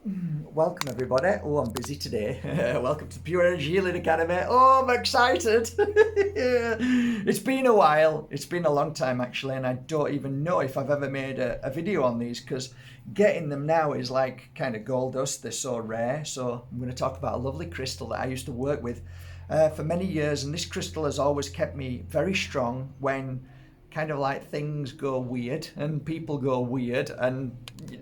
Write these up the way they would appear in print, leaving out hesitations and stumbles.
Welcome everybody. Oh, I'm busy today. Welcome to Pure Energy Healing Academy. Oh, I'm excited. It's been a while. It's been a long time actually, and I don't even know if I've ever made a video on these because getting them now is like kind of gold dust. They're so rare. So I'm going to talk about a lovely crystal that I used to work with for many years, and this crystal has always kept me very strong when kind of like things go weird and people go weird and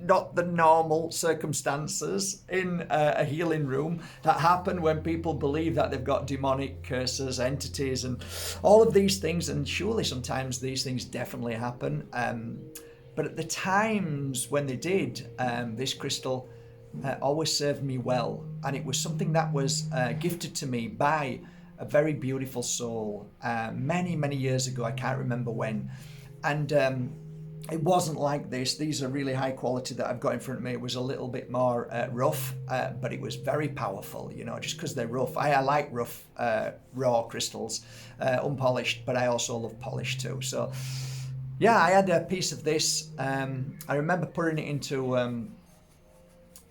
not the normal circumstances in a healing room that happen when people believe that they've got demonic curses, entities, and all of these things. And surely sometimes these things definitely happen. But at the times when they did, this crystal always served me well. And it was something that was gifted to me by a very beautiful soul many, many years ago. I can't remember when. And it wasn't like this. These are really high quality that I've got in front of me. It was a little bit more rough, but it was very powerful, you know, just because they're rough. I like rough, raw crystals, unpolished, but I also love polish too. So, yeah, I had a piece of this. I remember putting it into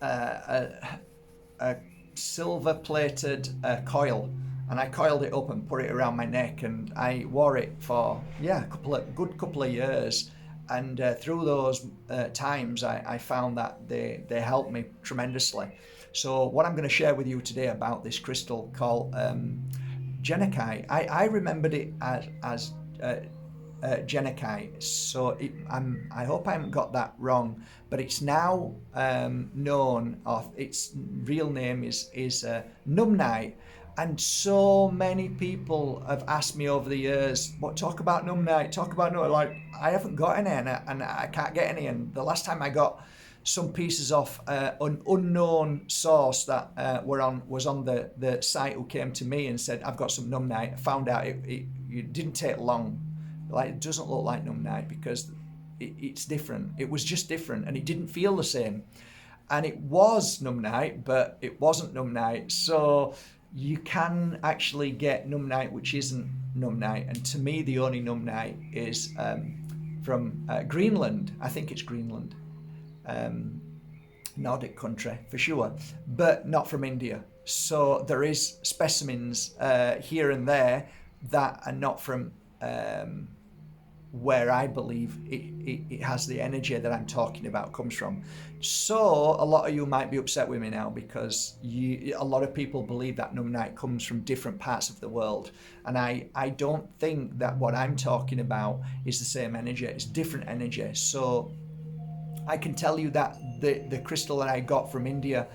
a silver plated coil, and I coiled it up and put it around my neck, and I wore it for a good couple of years. And through those times, I found that they helped me tremendously. So what I'm going to share with you today about this crystal called Genaki, I remembered it as Genaki. So I hope I haven't got that wrong, but it's now known, or its real name is Nuummite. And so many people have asked me over the years, "What talk about Nuummite? Talk about Nuummite." Like, I haven't got any, and I can't get any. And the last time I got some pieces off an unknown source that was on the site, who came to me and said, "I've got some Nuummite." I found out it didn't take long. Like, it doesn't look like Nuummite because it's different. It was just different, and it didn't feel the same. And it was Nuummite, but it wasn't Nuummite. So you can actually get Nuummite which isn't Nuummite. And to me, the only Nuummite is from Greenland. I think it's Greenland, Nordic country for sure, but not from India. So there is specimens here and there that are not from where I believe it has the energy that I'm talking about comes from. So a lot of you might be upset with me now because a lot of people believe that Nuummite comes from different parts of the world. And I don't think that what I'm talking about is the same energy. It's different energy. So I can tell you that the crystal that I got from India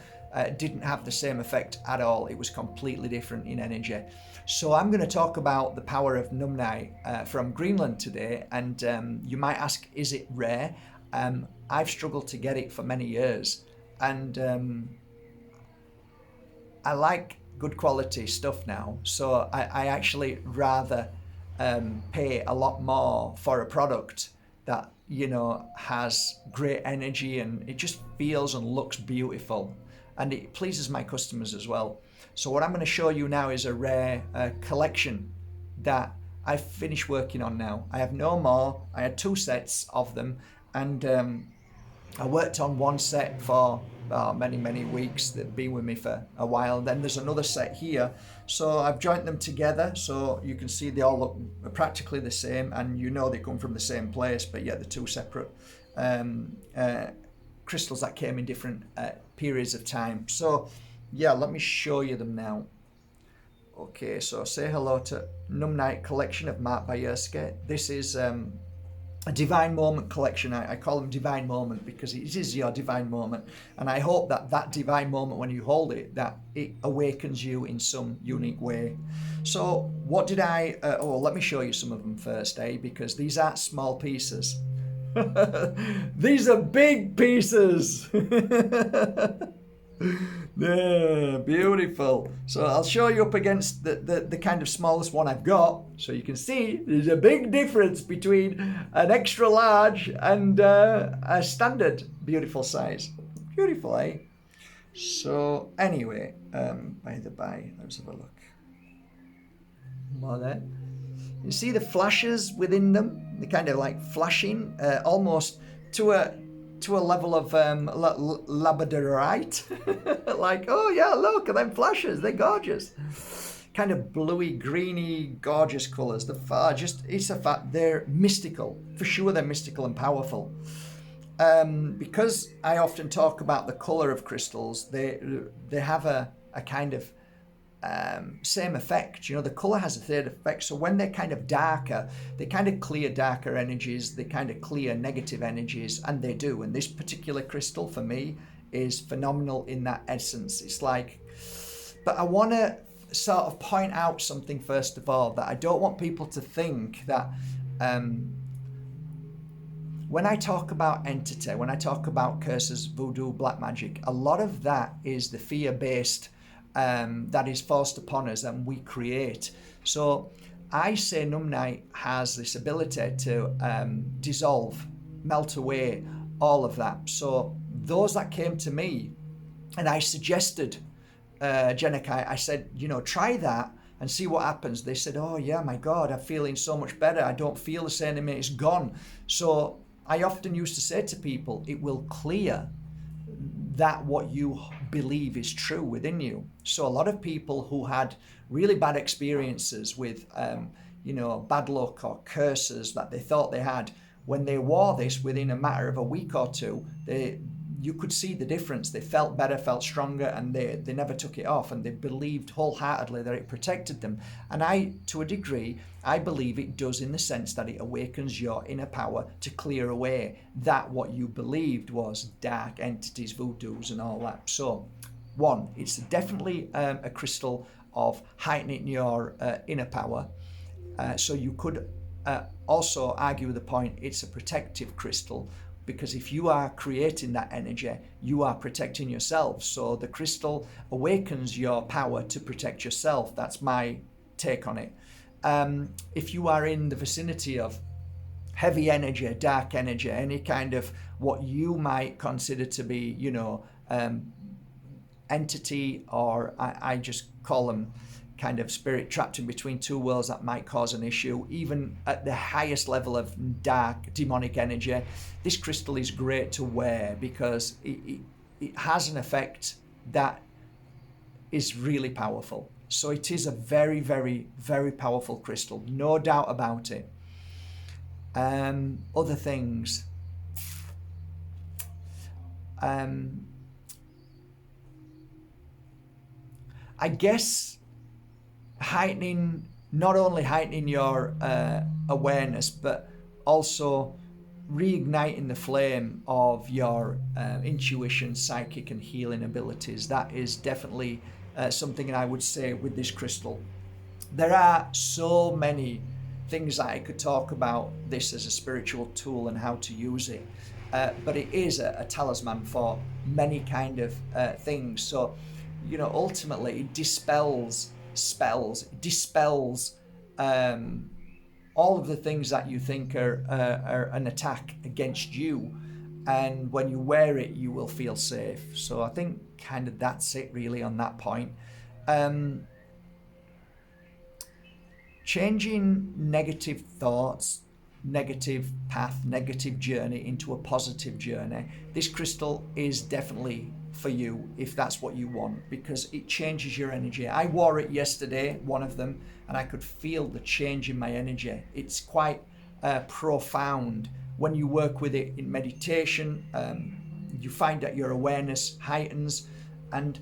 didn't have the same effect at all. It was completely different in energy. So I'm going to talk about the power of Nuummite from Greenland today. And you might ask, is it rare? I've struggled to get it for many years. And I like good quality stuff now. So I actually rather pay a lot more for a product that, you know, has great energy and it just feels and looks beautiful. And it pleases my customers as well. So what I'm going to show you now is a rare collection that I've finished working on now. I have no more. I had 2 sets of them, and I worked on one set for many, many weeks. They've been with me for a while. Then there's another set here. So I've joined them together so you can see they all look practically the same, and you know they come from the same place, but yet they're 2 separate crystals that came in different periods of time. So yeah, let me show you them now. Okay, so say hello to Nuummite collection of Mark Bajerski. This is a divine moment collection. I call them divine moment because it is your divine moment, and I hope that divine moment, when you hold it, that it awakens you in some unique way. So what did let me show you some of them first, because these aren't small pieces. These are big pieces. Yeah, beautiful. So I'll show you up against the kind of smallest one I've got, so you can see there's a big difference between an extra large and a standard beautiful size. Beautiful, eh? So anyway, by the by, let's have a look. More there. You see the flashes within them? They're kind of like flashing, almost to to a level of labradorite. Like, oh yeah, look at them flashes, they're gorgeous. Kind of bluey, greeny, gorgeous colours. It's a fact, they're mystical. For sure they're mystical and powerful. Because I often talk about the colour of crystals, they have a kind of same effect. You know, the colour has a third effect. So when they're kind of darker, they kind of clear darker energies, they kind of clear negative energies, and they do. And this particular crystal for me is phenomenal in that essence. It's like, but I want to sort of point out something first of all, that I don't want people to think that when I talk about entity, when I talk about curses, voodoo, black magic, a lot of that is the fear-based that is forced upon us and we create. So I say Nuummite has this ability to dissolve, melt away all of that. So those that came to me, and I suggested, Jenica, I said, you know, try that and see what happens. They said, oh yeah, my God, I'm feeling so much better. I don't feel the same anymore. It's gone. So I often used to say to people, it will clear that what you believe is true within you. So a lot of people who had really bad experiences with, you know, bad luck or curses that they thought they had, when they wore this within a matter of a week or two, you could see the difference. They felt better, felt stronger, and they never took it off, and they believed wholeheartedly that it protected them. And I, to a degree, I believe it does, in the sense that it awakens your inner power to clear away that what you believed was dark entities, voodoos and all that. So one, it's definitely a crystal of heightening your inner power. So you could also argue the point it's a protective crystal, because if you are creating that energy, you are protecting yourself. So the crystal awakens your power to protect yourself. That's my take on it. If you are in the vicinity of heavy energy, dark energy, any kind of what you might consider to be, you know, entity, or I just call them kind of spirit trapped in between two worlds that might cause an issue, even at the highest level of dark demonic energy, this crystal is great to wear because it has an effect that is really powerful. So it is a very, very, very powerful crystal, no doubt about it. Other things. I guess not only heightening your awareness, but also reigniting the flame of your intuition, psychic and healing abilities. That is definitely something I would say with this crystal. There are so many things that I could talk about this as a spiritual tool and how to use it, but it is a talisman for many kind of things. So, you know, ultimately it dispels spells, it dispels all of the things that you think are an attack against you, and when you wear it you will feel safe. So I think kind of that's it really on that point. Changing negative thoughts, negative path, negative journey into a positive journey. This crystal is definitely for you if that's what you want, because it changes your energy. I wore it yesterday, one of them, and I could feel the change in my energy. It's quite profound. When you work with it in meditation, you find that your awareness heightens. And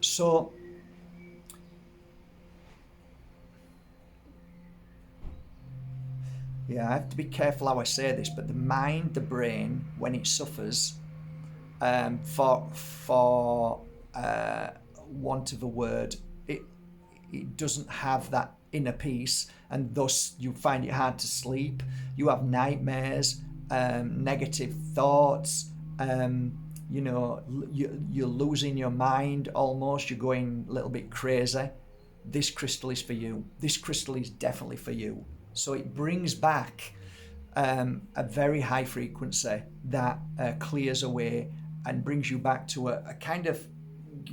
so yeah, I have to be careful how I say this, but the mind, the brain, when it suffers for want of a word, it doesn't have that inner peace, and thus you find it hard to sleep. You have nightmares, negative thoughts, you know, you're losing your mind almost, you're going a little bit crazy. This crystal is for you. This crystal is definitely for you. So it brings back a very high frequency that clears away and brings you back to a kind of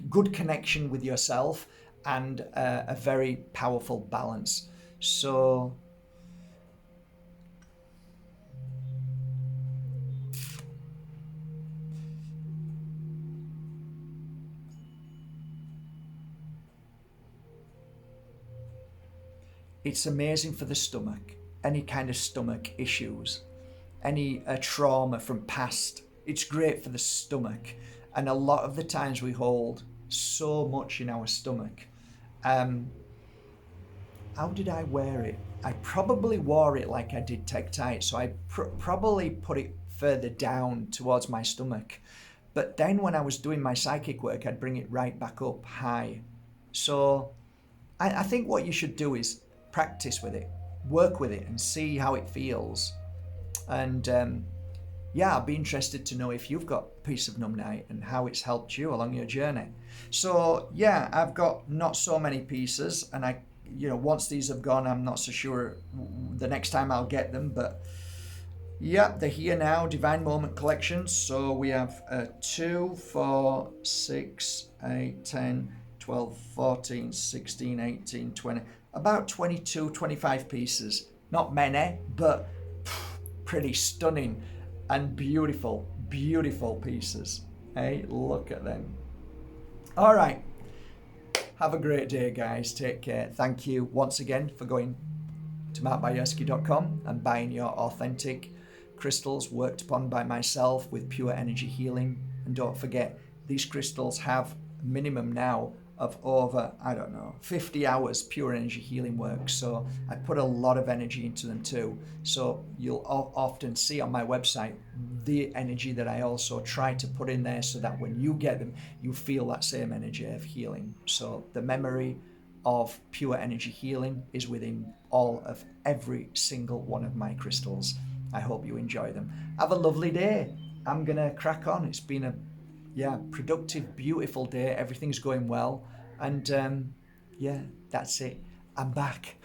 good connection with yourself and a very powerful balance. So It's amazing for the stomach, any kind of stomach issues, any trauma from past. It's great for the stomach. And a lot of the times we hold so much in our stomach. How did I wear it? I probably wore it like I did Tektite, so I probably put it further down towards my stomach. But then when I was doing my psychic work, I'd bring it right back up high. So I think what you should do is practice with it, work with it, and see how it feels. And yeah, I'd be interested to know if you've got a piece of Nuummite and how it's helped you along your journey. So yeah, I've got not so many pieces, and once these have gone, I'm not so sure the next time I'll get them, but yeah, they're here now. Divine Moment collections. So we have 2, 4, 6, 8, 10, 12, 14, 16, 18, 20, about 22, 25 pieces. Not many, but pretty stunning and beautiful, beautiful pieces. Hey, look at them. All right. Have a great day, guys. Take care. Thank you once again for going to Bajerski.com and buying your authentic crystals worked upon by myself with pure energy healing. And don't forget, these crystals have a minimum now of over, 50 hours pure energy healing work. So I put a lot of energy into them too. So you'll often see on my website the energy that I also try to put in there so that when you get them, you feel that same energy of healing. So the memory of pure energy healing is within every single one of my crystals. I hope you enjoy them. Have a lovely day. I'm gonna crack on. It's been a productive, beautiful day. Everything's going well. And that's it. I'm back.